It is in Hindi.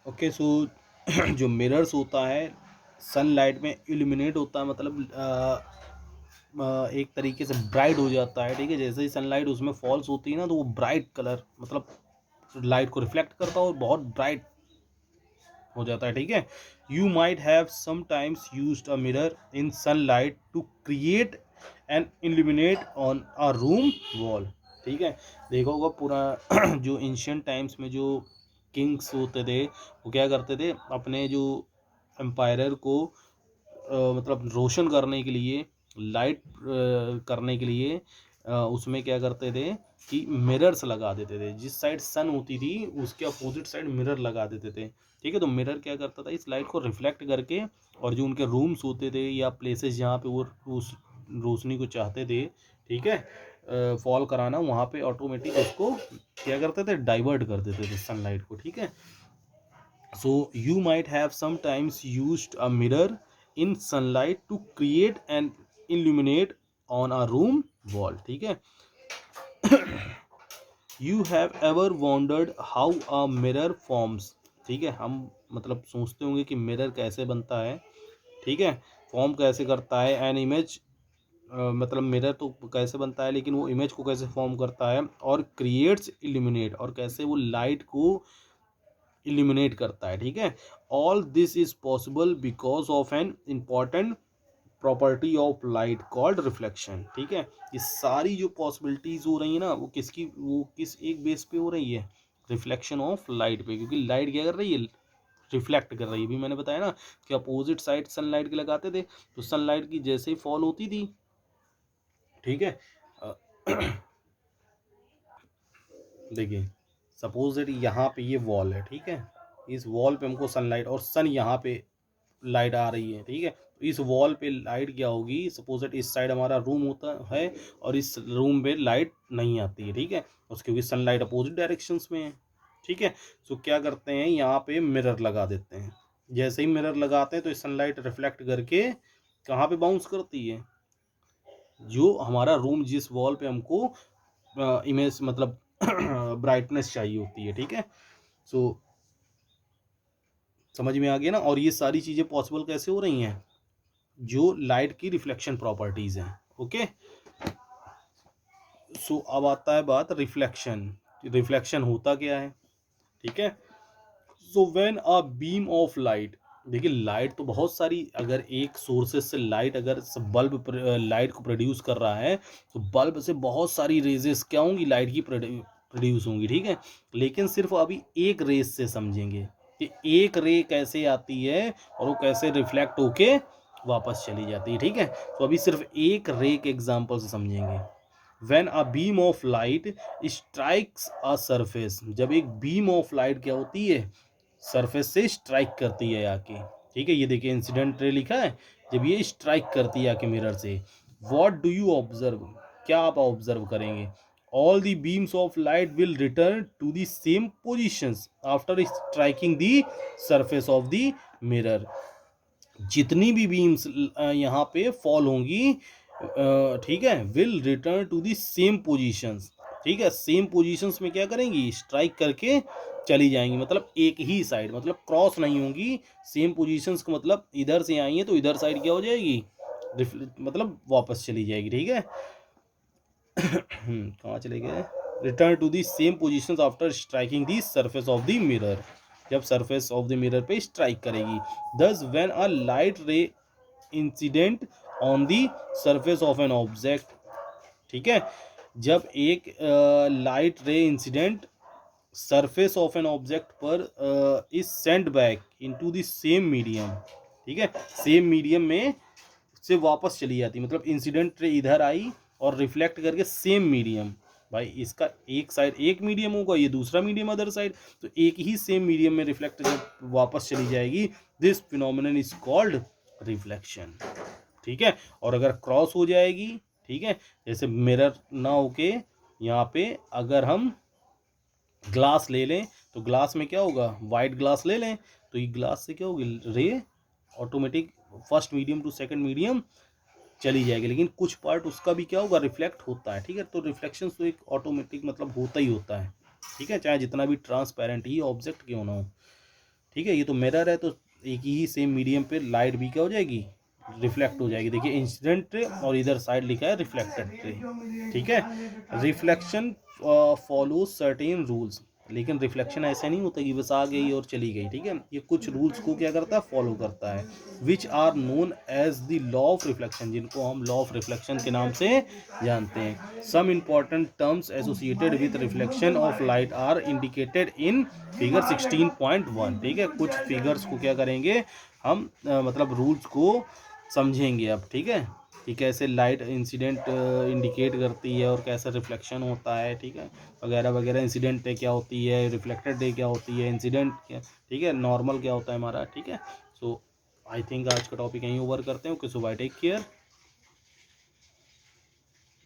ओके सो जो मिरर्स होता है सनलाइट में इल्यूमिनेट होता है, मतलब एक तरीके से ब्राइट हो जाता है। ठीक है, जैसे ही सनलाइट उसमें फॉल्स होती है ना, तो वो ब्राइट कलर मतलब लाइट को रिफ्लेक्ट करता है और बहुत ब्राइट हो जाता है। ठीक है, you might have sometimes used a mirror in sunlight to create and illuminate on a room wall. ठीक है, देखा होगा पूरा जो एंशियंट टाइम्स में जो किंग्स होते थे वो क्या करते थे, अपने जो एम्पायर को मतलब रोशन करने के लिए, लाइट करने के लिए उसमें क्या करते थे कि मिरर्स लगा देते थे। जिस साइड सन होती थी उसके अपोजिट साइड मिरर लगा देते थे। ठीक है, तो मिरर क्या करता था, इस लाइट को रिफ्लेक्ट करके, और जो उनके रूम्स होते थे या प्लेसेस जहाँ पे वो उस रोशनी को चाहते थे, ठीक है, फॉल कराना, वहाँ पे ऑटोमेटिक उसको क्या करते थे, डाइवर्ट कर देते थे सनलाइट को। ठीक है, so you might have sometimes used a mirror in sunlight to create and illuminate on a room wall. ठीक है, you have ever wondered how a mirror forms. ठीक है, हम मतलब सोचते होंगे कि मिरर कैसे बनता है। ठीक है, फॉर्म कैसे करता है एन इमेज, मतलब मिरर तो कैसे बनता है, लेकिन वो इमेज को कैसे फॉर्म करता है, और क्रिएट्स इल्यूमिनेट, और कैसे वो लाइट को इल्यूमिनेट करता है। ठीक है, all this is possible because of an important property of light called reflection. ठीक है, ये सारी जो पॉसिबिलिटीज हो रही है ना, वो किस एक बेस पे हो रही है, रिफ्लेक्शन ऑफ लाइट पे। क्योंकि लाइट क्या कर रही है, रिफ्लेक्ट कर रही है। अभी मैंने बताया ना कि अपोजिट साइड सनलाइट के लगाते थे, तो सनलाइट की जैसे ही फॉल होती थी, ठीक है, देखिए सपोज दैट यहाँ पे ये वॉल है। ठीक है, इस वॉल पे हमको सनलाइट, और सन यहाँ पे लाइट आ रही है। ठीक है, तो इस वॉल पे लाइट क्या होगी, सपोज दैट इस साइड हमारा रूम होता है और इस रूम पे लाइट नहीं आती है। ठीक है, उसके क्योंकि सनलाइट अपोजिट डायरेक्शंस में है। ठीक है, सो क्या करते हैं, यहाँ पे मिरर लगा देते हैं। जैसे ही मिरर लगाते हैं तो सनलाइट रिफ्लेक्ट करके कहाँ पे बाउंस करती है, जो हमारा रूम जिस वॉल पे हमको इमेज मतलब ब्राइटनेस चाहिए होती है। ठीक है, सो समझ में आ गया ना। और ये सारी चीज़ें पॉसिबल कैसे हो रही हैं, जो लाइट की रिफ्लेक्शन प्रॉपर्टीज हैं। ओके, सो अब आता है बात रिफ्लेक्शन। रिफ्लेक्शन होता क्या है, ठीक है। So when a beam of light, देखिए लाइट तो बहुत सारी, अगर एक सोर्सेज से लाइट, अगर बल्ब लाइट को प्रोड्यूस कर रहा है, तो बल्ब से बहुत सारी रेजेस क्या होंगी, लाइट की प्रोड्यूस होंगी। ठीक है, लेकिन सिर्फ अभी एक रेस से समझेंगे कि एक रे कैसे आती है और वो कैसे रिफ्लेक्ट होके वापस चली जाती है। ठीक है, तो अभी सिर्फ एक रे के एग्जांपल से समझेंगे। When a beam of light strikes a surface, जब एक बीम ऑफ लाइट क्या होती है, सरफेस से स्ट्राइक करती है आके। ठीक है, ये देखिए इंसिडेंट रे लिखा है, जब ये स्ट्राइक करती है आके मिरर से, व्हाट डू यू ऑब्जर्व, क्या आप ऑब्जर्व करेंगे, all the beams of light will return to the same positions after striking the surface of the mirror. जितनी भी बीम्स यहाँ पे फॉल होंगी, ठीक है, will return to the same positions. ठीक है, सेम पोजीशंस में क्या करेंगी, स्ट्राइक करके चली जाएंगी, मतलब एक ही साइड, मतलब क्रॉस नहीं होंगी। सेम पोजीशंस का मतलब इधर से आई है तो इधर साइड क्या हो जाएगी, मतलब वापस चली जाएगी। ठीक है, कहाँ चले गए, return to the same positions after striking the surface of the mirror, जब सरफेस ऑफ द मिरर पे स्ट्राइक करेगी। Thus when a light ray incident on the surface of an object, ठीक है, जब एक light ray incident surface of an object पर is sent back into the same medium. ठीक है, सेम मीडियम में से वापस चली जाती, मतलब इंसिडेंट रे इधर आई और रिफ्लेक्ट करके सेम मीडियम, भाई इसका एक साइड एक मीडियम होगा, ये दूसरा मीडियम अदर साइड, तो एक ही सेम मीडियम में रिफ्लेक्ट जब वापस चली जाएगी, this phenomenon is called reflection. ठीक है, और अगर क्रॉस हो जाएगी, ठीक है, जैसे मिरर ना होके यहाँ पे अगर हम ग्लास ले लें, तो ग्लास में क्या होगा, वाइट ग्लास ले लें, तो ये ग्लास से क्या होगी, ray automatic first medium to second medium चली जाएगी, लेकिन कुछ पार्ट उसका भी क्या होगा, रिफ्लेक्ट होता है। ठीक है, तो रिफ्लेक्शन तो एक ऑटोमेटिक मतलब होता ही होता है। ठीक है, चाहे जितना भी ट्रांसपेरेंट ही ऑब्जेक्ट क्यों ना हो। ठीक है, ये तो मिरर है, तो एक ही सेम मीडियम पे लाइट भी क्या हो जाएगी, रिफ्लेक्ट हो जाएगी। देखिए इंसिडेंट रे और इधर साइड लिखा है रिफ्लेक्टेड रे। ठीक है, रिफ्लेक्शन फॉलो सर्टेन रूल्स, लेकिन रिफ्लेक्शन ऐसा नहीं होता कि बस आ गई और चली गई। ठीक है, ये कुछ रूल्स को क्या करता है, फॉलो करता है, which are known as the law of reflection, जिनको हम लॉ ऑफ रिफ्लेक्शन के नाम से जानते हैं। Some important terms associated with reflection of light are indicated in figure 16.1। ठीक है, कुछ फिगर्स को क्या करेंगे हम, मतलब रूल्स को समझेंगे अब। ठीक है, कि कैसे लाइट इंसिडेंट इंडिकेट करती है और कैसे रिफ्लेक्शन होता है। ठीक है, वगैरह वगैरह। इंसिडेंट रे क्या होती है, रिफ्लेक्टेड रे क्या होती है, इंसिडेंट क्या, ठीक है, नॉर्मल क्या होता है हमारा। ठीक है, सो आई थिंक आज का टॉपिक यहीं ओवर करते हैं। ओके, सो बाय, टेक केयर।